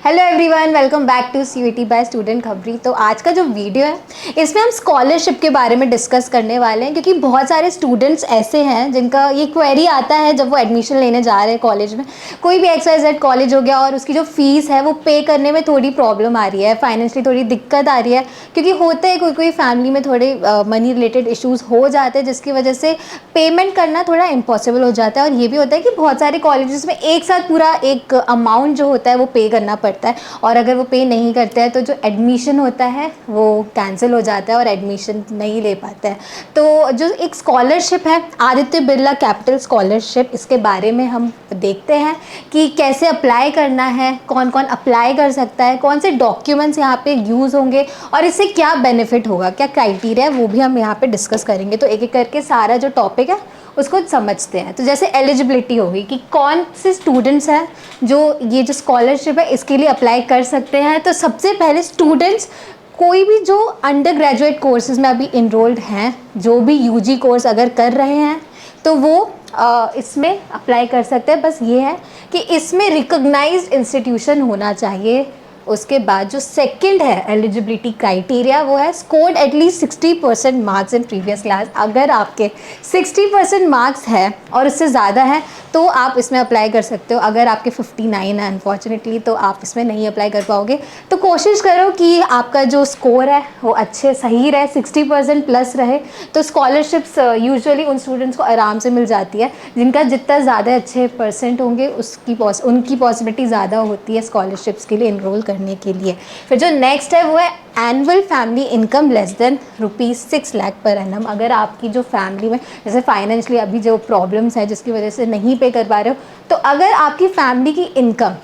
Hello everyone, welcome back to CUET by Student Khabri. तो आज का जो वीडियो है इसमें हम स्कॉलरशिप के बारे में डिस्कस करने वाले हैं, क्योंकि बहुत सारे स्टूडेंट्स ऐसे हैं जिनका ये क्वेरी आता है जब वो एडमिशन लेने जा रहे हैं कॉलेज में। कोई भी XYZ कॉलेज हो गया और उसकी जो फ़ीस है वो पे करने में थोड़ी प्रॉब्लम आ रही है, फाइनेंशियली थोड़ी दिक्कत आ रही है, क्योंकि होते हैं कोई फैमिली में थोड़े मनी रिलेटेड इशूज़ हो जाते हैं जिसकी वजह से पेमेंट करना थोड़ा इम्पॉसिबल हो जाता है। और ये भी होता है कि बहुत सारे कॉलेजेस में एक साथ पूरा एक अमाउंट जो होता है वो पे करना पड़ता है, और अगर वो पे नहीं करते हैं तो जो एडमिशन होता है वो कैंसिल हो जाता है और एडमिशन नहीं ले पाते हैं। तो जो एक स्कॉलरशिप है आदित्य बिरला कैपिटल स्कॉलरशिप, इसके बारे में हम देखते हैं कि कैसे अप्लाई करना है, कौन कौन अप्लाई कर सकता है, कौन से डॉक्यूमेंट्स यहाँ पे यूज़ होंगे और इससे क्या बेनिफिट होगा, क्या क्राइटेरिया है, वो भी हम यहाँ पे डिस्कस करेंगे। तो एक एक करके सारा जो टॉपिक है उसको समझते हैं। तो जैसे एलिजिबिलिटी होगी कि कौन से स्टूडेंट्स हैं जो ये जो स्कॉलरशिप है इसके लिए अप्लाई कर सकते हैं। तो सबसे पहले स्टूडेंट्स कोई भी जो अंडर ग्रेजुएट कोर्सेज में अभी इनरोल्ड हैं, जो भी यूजी कोर्स अगर कर रहे हैं तो वो इसमें अप्लाई कर सकते हैं। बस ये है कि इसमें रिकॉग्नाइज्ड इंस्टीट्यूशन होना चाहिए। उसके बाद जो सेकंड है एलिजिबिलिटी क्राइटेरिया वो है scored at least 60% marks in previous class. अगर आपके 60% मार्क्स है और उससे ज़्यादा है तो आप इसमें अप्लाई कर सकते हो। अगर आपके 59 है अनफॉर्चुनेटली तो आप इसमें नहीं अप्लाई कर पाओगे। तो कोशिश करो कि आपका जो स्कोर है वो अच्छे सही रहे, 60% प्लस रहे। तो स्कॉलरशिप्स यूजुअली उन स्टूडेंट्स को आराम से मिल जाती है जिनका जितना ज़्यादा अच्छे परसेंट होंगे उनकी पॉसिबिलिटी ज़्यादा होती है स्कॉलरशिप्स के लिए इनरोल करने के लिए। फिर जो नेक्स्ट है वो है annual family income less than ₹6 lakh per annum. अगर आपकी जो फैमिली में जैसे फाइनेंशियली अभी जो प्रॉब्लम्स है जिसकी वजह से नहीं पे कर पा रहे हो, तो अगर आपकी फैमिली की इनकम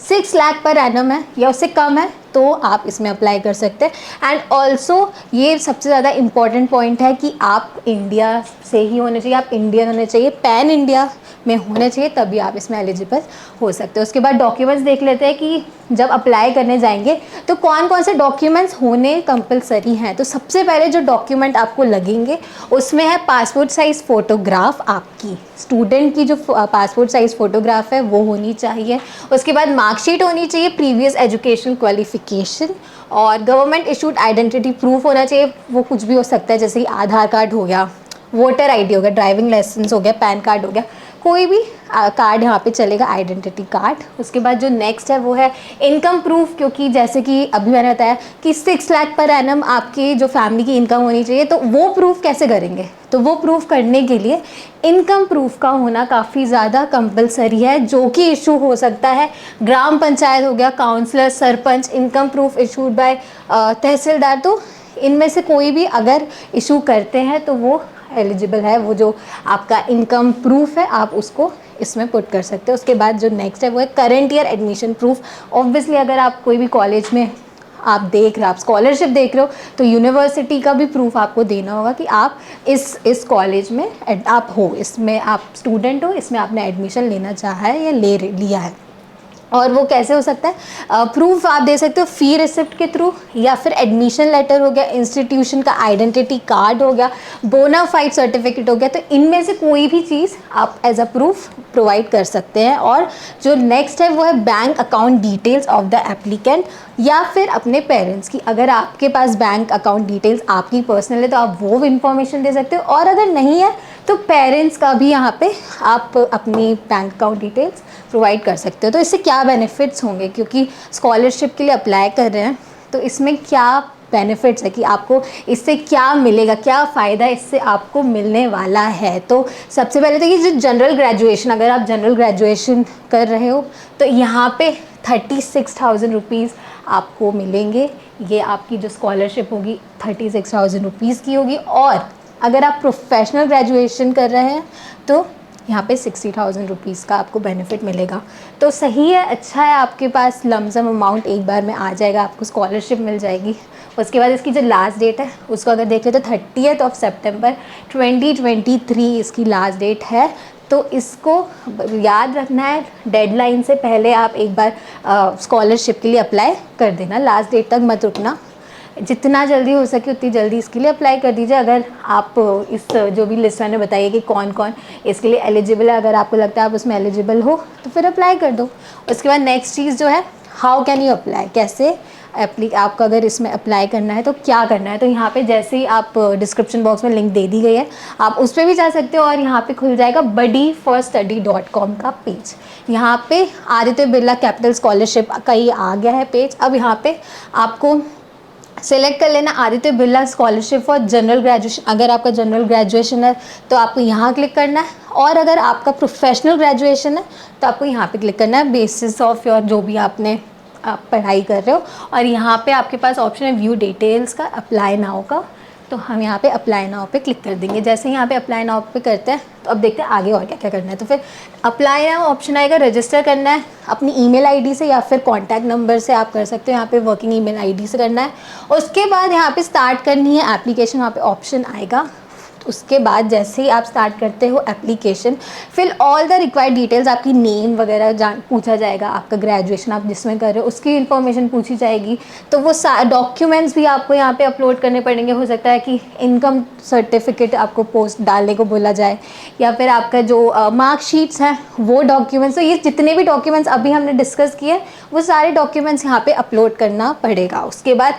6 लाख पर एनम है या उससे कम है तो आप इसमें अप्लाई कर सकते हैं। एंड ऑल्सो ये सबसे ज़्यादा इम्पॉर्टेंट पॉइंट है कि आप इंडिया से ही होने चाहिए, आप इंडियन होने चाहिए, पैन इंडिया में होने चाहिए, तभी आप इसमें एलिजिबल हो सकते हो। उसके बाद डॉक्यूमेंट्स देख लेते हैं कि जब अप्लाई करने जाएंगे तो कौन कौन से डॉक्यूमेंट्स होने कंपलसरी हैं। तो सबसे पहले जो डॉक्यूमेंट आपको लगेंगे उसमें है पासपोर्ट साइज़ फ़ोटोग्राफ। आपकी स्टूडेंट की जो पासपोर्ट साइज़ फ़ोटोग्राफ है वो होनी चाहिए। उसके बाद मार्कशीट होनी चाहिए, प्रीवियस एजुकेशन क्वालिफिकेशन, और गवर्नमेंट इशूड आइडेंटिटी प्रूफ होना चाहिए। वो कुछ भी हो सकता है, जैसे आधार कार्ड हो गया, वोटर ID हो गया, ड्राइविंग लाइसेंस हो गया, पैन कार्ड हो गया, कोई भी कार्ड यहाँ पे चलेगा, आइडेंटिटी कार्ड। उसके बाद जो नेक्स्ट है वो है इनकम प्रूफ, क्योंकि जैसे कि अभी मैंने बताया कि 6 लाख पर एनम आपकी जो फैमिली की इनकम होनी चाहिए। तो वो प्रूफ कैसे करेंगे, तो वो प्रूफ करने के लिए इनकम प्रूफ का होना काफ़ी ज़्यादा कंपलसरी है, जो कि इशू हो सकता है ग्राम पंचायत हो गया, councillor, sarpanch. Income proof issued by tehsildar. तो इनमें से कोई भी अगर इशू करते हैं तो वो एलिजिबल है। वो जो आपका इनकम प्रूफ है आप उसको इसमें पुट कर सकते हो। उसके बाद जो नेक्स्ट है वो है current year admission proof. Obviously अगर आप कोई भी कॉलेज में आप देख रहे हो, आप स्कॉलरशिप देख रहे हो, तो यूनिवर्सिटी का भी प्रूफ आपको देना होगा कि आप इस कॉलेज में आप हो, इसमें आप स्टूडेंट हो, इसमें आपने एडमिशन लेना चाहा है या लिया है। और वो कैसे हो सकता है, प्रूफ आप दे सकते हो फ़ी रिसिप्ट के थ्रू, या फिर एडमिशन लेटर हो गया, इंस्टीट्यूशन का आइडेंटिटी कार्ड हो गया, बोनाफाइड सर्टिफिकेट हो गया। तो इनमें से कोई भी चीज़ आप एज अ प्रूफ प्रोवाइड कर सकते हैं। और जो नेक्स्ट है वो है bank account details of the applicant, या फिर अपने पेरेंट्स की। अगर आपके पास बैंक अकाउंट डिटेल्स आपकी पर्सनल है तो आप वो इन्फॉर्मेशन दे सकते हो, और अगर नहीं है तो पेरेंट्स का भी यहाँ पे आप अपनी बैंक अकाउंट डिटेल्स प्रोवाइड कर सकते हो। तो इससे क्या बेनिफिट्स होंगे, क्योंकि स्कॉलरशिप के लिए अप्लाई कर रहे हैं तो इसमें क्या बेनिफिट्स है कि आपको इससे क्या मिलेगा, क्या फ़ायदा इससे आपको मिलने वाला है। तो सबसे पहले तो ये जो जनरल ग्रेजुएशन, अगर आप जनरल ग्रेजुएशन कर रहे हो तो यहाँ पे 36,000 रुपीज़ आपको मिलेंगे। ये आपकी जो स्कॉलरशिप होगी 36,000 रुपीज़ की होगी। और अगर आप प्रोफेशनल ग्रेजुएशन कर रहे हैं तो यहाँ पे 60,000 रुपीज़ का आपको बेनिफिट मिलेगा। तो सही है, अच्छा है, आपके पास लमसम अमाउंट एक बार में आ जाएगा, आपको स्कॉलरशिप मिल जाएगी। उसके बाद इसकी जो लास्ट डेट है उसको अगर देख ले तो 30 सितंबर 2023 इसकी लास्ट डेट है। तो इसको याद रखना है, डेडलाइन से पहले आप एक बार स्कॉलरशिप के लिए अप्लाई कर देना, लास्ट डेट तक मत रुकना। जितना जल्दी हो सके उतनी जल्दी इसके लिए अप्लाई कर दीजिए। अगर आप इस जो भी लिस्ट मैंने बताई है कि कौन कौन इसके लिए एलिजिबल है, अगर आपको लगता है आप उसमें एलिजिबल हो तो फिर अप्लाई कर दो। उसके बाद नेक्स्ट चीज़ जो है हाउ कैन यू अप्लाई, कैसे आपको अगर इसमें अप्लाई करना है तो क्या करना है। तो यहाँ पे जैसे ही आप डिस्क्रिप्शन बॉक्स में लिंक दे दी गई है, आप उस पर भी जा सकते हो और यहाँ पे खुल जाएगा buddyforstudy.com का पेज। यहाँ पे आदित्य बिरला कैपिटल स्कॉलरशिप का ही आ गया है पेज। अब यहाँ पे आपको सेलेक्ट कर लेना Aditya Birla scholarship for general graduation. अगर आपका जनरल ग्रेजुएशन है तो आपको यहाँ क्लिक करना है, और अगर आपका प्रोफेशनल ग्रेजुएशन है तो आपको यहाँ पे क्लिक करना है बेसिस ऑफ योर जो भी आप पढ़ाई कर रहे हो। और यहाँ पे आपके पास ऑप्शन है व्यू डिटेल्स का, अप्लाई नाउ का। तो हम यहाँ पे अप्लाई नाउ पे क्लिक कर देंगे। जैसे यहाँ पे अप्लाई नाउ पे करते हैं तो अब देखते हैं आगे और क्या क्या करना है। तो फिर अप्लाई नाउ ऑप्शन आएगा, रजिस्टर करना है अपनी ईमेल आईडी से या फिर कॉन्टैक्ट नंबर से आप कर सकते हो। यहाँ पे वर्किंग ईमेल आईडी से करना है। उसके बाद यहाँ पे स्टार्ट करनी है एप्लीकेशन, वहाँ पे ऑप्शन आएगा। उसके बाद जैसे ही आप स्टार्ट करते हो application, fill all the required details, आपकी नेम वगैरह पूछा जाएगा, आपका ग्रेजुएशन आप जिसमें कर रहे हो उसकी इन्फॉर्मेशन पूछी जाएगी। तो वो डॉक्यूमेंट्स भी आपको यहाँ पे अपलोड करने पड़ेंगे। हो सकता है कि इनकम सर्टिफिकेट आपको पोस्ट डालने को बोला जाए, या फिर आपका जो मार्कशीट्स हैं वो डॉक्यूमेंट्स। तो ये जितने भी डॉक्यूमेंट्स अभी हमने डिस्कस किए वो सारे डॉक्यूमेंट्स यहाँ पे अपलोड करना पड़ेगा। उसके बाद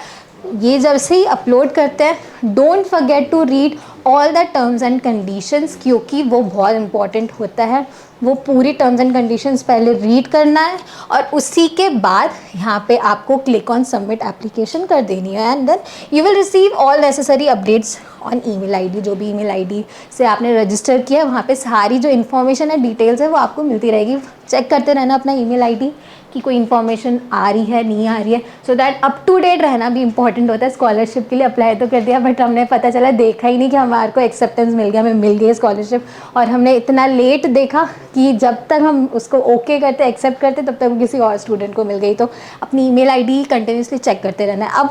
ये जब से ही अपलोड करते हैं, don't forget to read all the terms and conditions, क्योंकि वो बहुत इंपॉर्टेंट होता है। वो पूरी टर्म्स एंड कंडीशंस पहले रीड करना है और उसी के बाद यहाँ पे आपको क्लिक ऑन सबमिट एप्लीकेशन कर देनी है, and then you will receive all necessary updates on email ID. जो भी ईमेल आईडी से आपने रजिस्टर किया है वहाँ पे सारी जो इन्फॉर्मेशन है, डिटेल्स है, वो आपको मिलती रहेगी। चेक करते रहना अपना ईमेल आईडी कि कोई इन्फॉर्मेशन आ रही है नहीं आ रही है, so that up to date रहना भी इंपॉर्टेंट होता है। स्कॉलरशिप के लिए अप्लाई तो कर दिया बट हमने पता चला देखा ही नहीं कि हमारे को एक्सेप्टेंस मिल गया, हमें मिल गई स्कॉलरशिप, और हमने इतना लेट देखा कि जब तक हम उसको ओके करते एक्सेप्ट करते तब तक किसी और स्टूडेंट को मिल गई। तो अपनी ईमेल आईडी कंटिन्यूसली चेक करते रहना है।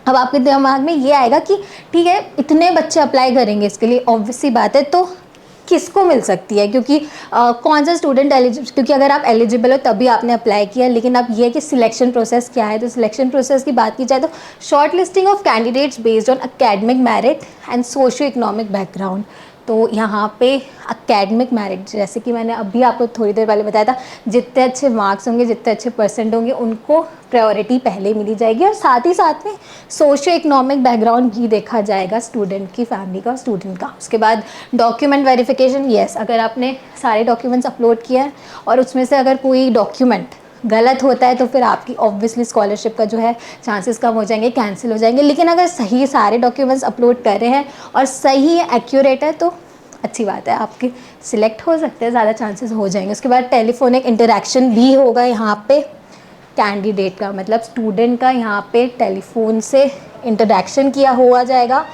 अब आपके दिमाग में ये आएगा कि ठीक है इतने बच्चे अप्लाई करेंगे इसके लिए, ऑब्वियस सी बात है, तो किसको मिल सकती है, क्योंकि कौन सा स्टूडेंट एलिजिबल, क्योंकि अगर आप एलिजिबल हो तभी आपने अप्लाई किया। लेकिन अब ये है कि सिलेक्शन प्रोसेस क्या है। तो सिलेक्शन प्रोसेस की बात की जाए तो short listing of candidates based on academic merit and socio economic background. तो यहाँ पे एकेडमिक मेरिट, जैसे कि मैंने अभी आपको थोड़ी देर पहले बताया था, जितने अच्छे मार्क्स होंगे, जितने अच्छे परसेंट होंगे, उनको प्रायोरिटी पहले मिली जाएगी। और साथ ही साथ में सोशियो इकोनॉमिक बैकग्राउंड भी देखा जाएगा स्टूडेंट की, फैमिली का, स्टूडेंट का। उसके बाद डॉक्यूमेंट वेरिफिकेशन, येस, अगर आपने सारे डॉक्यूमेंट्स अपलोड किया है और उसमें से अगर कोई डॉक्यूमेंट गलत होता है तो फिर आपकी ऑब्वियसली स्कॉलरशिप का जो है चांसेस कम हो जाएंगे, कैंसिल हो जाएंगे। लेकिन अगर सही सारे डॉक्यूमेंट्स अपलोड कर रहे हैं और सही है, एक्यूरेट है, तो अच्छी बात है, आपके सिलेक्ट हो सकते हैं, ज़्यादा चांसेस हो जाएंगे। उसके बाद टेलीफोनिक इंटरेक्शन भी होगा यहाँ पे कैंडिडेट का, मतलब स्टूडेंट का यहाँ पे टेलीफोन से इंटरेक्शन किया हुआ जाएगा।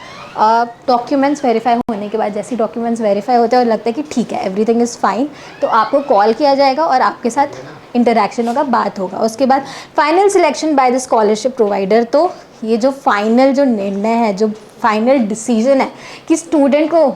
डॉक्यूमेंट्स वेरीफाई होने के बाद, जैसे डॉक्यूमेंट्स वेरीफाई होते हैं और लगता है कि ठीक है एवरीथिंग इज़ फाइन, तो आपको कॉल किया जाएगा और आपके साथ इंटरेक्शन होगा, बात होगा। उसके बाद final selection by the scholarship provider. तो ये जो फाइनल जो निर्णय है, जो फाइनल डिसीजन है कि स्टूडेंट को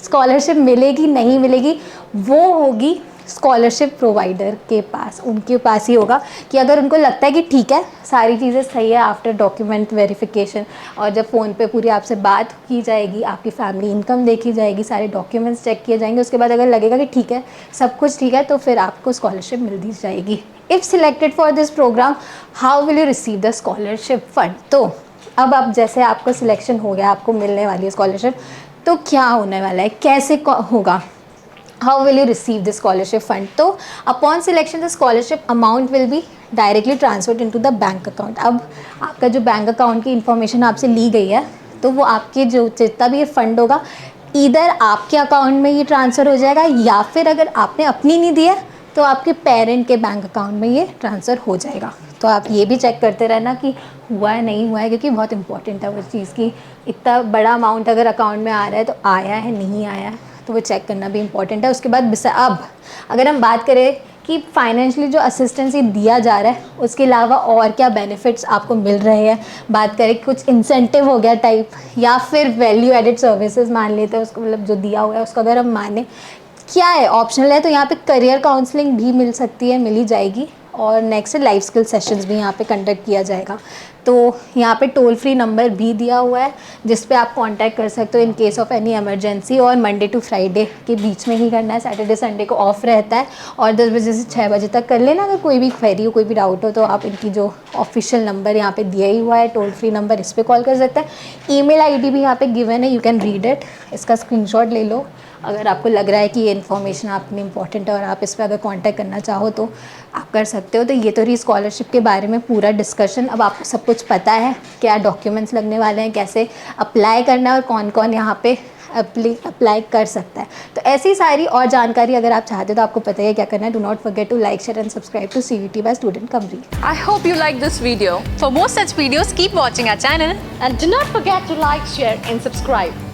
स्कॉलरशिप मिलेगी नहीं मिलेगी, वो होगी स्कॉलरशिप प्रोवाइडर के पास, उनके पास ही होगा। कि अगर उनको लगता है कि ठीक है सारी चीज़ें सही है आफ्टर डॉक्यूमेंट वेरिफिकेशन, और जब फ़ोन पे पूरी आपसे बात की जाएगी, आपकी फैमिली इनकम देखी जाएगी, सारे डॉक्यूमेंट्स चेक किए जाएंगे, उसके बाद अगर लगेगा कि ठीक है सब कुछ ठीक है, तो फिर आपको स्कॉलरशिप मिल दी जाएगी। If selected for this programme, how will you receive the scholarship fund. तो अब आप जैसे आपको सिलेक्शन हो गया, आपको मिलने वाली है स्कॉलरशिप, तो क्या होने वाला है, कैसे होगा, how will you receive the scholarship fund. तो upon selection the scholarship amount will be directly transferred into the bank account. अब आपका जो बैंक अकाउंट की इन्फॉर्मेशन आपसे ली गई है, तो वो आपके जो जितना भी ये फंड होगा, इधर आपके अकाउंट में ये ट्रांसफ़र हो जाएगा, या फिर अगर आपने अपनी नहीं दी है तो आपके पेरेंट के बैंक अकाउंट में ये ट्रांसफ़र हो जाएगा। तो आप ये भी चेक करते रहना कि हुआ है नहीं हुआ है, क्योंकि बहुत इंपॉर्टेंट है वो चीज़ की इतना बड़ा अमाउंट अगर अकाउंट में आ रहा है तो आया है नहीं आया है, तो वो चेक करना भी इंपॉर्टेंट है। उसके बाद अब अगर हम बात करें कि फाइनेंशियली जो असिस्टेंस दिया जा रहा है उसके अलावा और क्या बेनिफिट्स आपको मिल रहे हैं, बात करें कुछ इंसेंटिव हो गया टाइप, या फिर वैल्यू एडिड सर्विसेज मान लेते हैं उसको, मतलब जो दिया हुआ है उसको अगर हम माने, क्या है ऑप्शनल है, तो यहाँ पे करियर काउंसलिंग भी मिल सकती है, मिली जाएगी। और नेक्स्ट लाइफ स्किल सेशंस भी यहाँ पे कंडक्ट किया जाएगा। तो यहाँ पे टोल फ्री नंबर भी दिया हुआ है जिस पे आप कांटेक्ट कर सकते हो in case of any emergency. और मंडे टू फ्राइडे के बीच में ही करना है, सैटरडे संडे को ऑफ रहता है। और 10 बजे से 6 बजे तक कर लेना। अगर कोई भी क्वेरी हो, कोई भी डाउट हो, तो आप इनकी जो ऑफिशियल नंबर यहाँ पे दिया ही हुआ है टोल फ्री नंबर, इस पर कॉल कर सकते हैं। ईमेल आईडी भी यहाँ पे गिवन है, यू कैन रीड इट, इसका स्क्रीनशॉट ले लो अगर आपको लग रहा है कि ये इन्फॉर्मेशन आपने इंपॉर्टेंट है और आप इस पर अगर कांटेक्ट करना चाहो तो आप कर सकते हो। तो ये तो रही स्कॉलरशिप के बारे में पूरा डिस्कशन। अब आपको सब कुछ पता है, क्या डॉक्यूमेंट्स लगने वाले हैं, कैसे अप्लाई करना है और कौन कौन यहाँ पे अप्लाई कर सकता है। तो ऐसी सारी और जानकारी अगर आप चाहते हो तो आपको पता है क्या करना है। Do not forget to like, share and subscribe to CUET by Student Khamri. I hope you like this video. For more such videos, keep watching our channel. And do not forget to like, share and subscribe.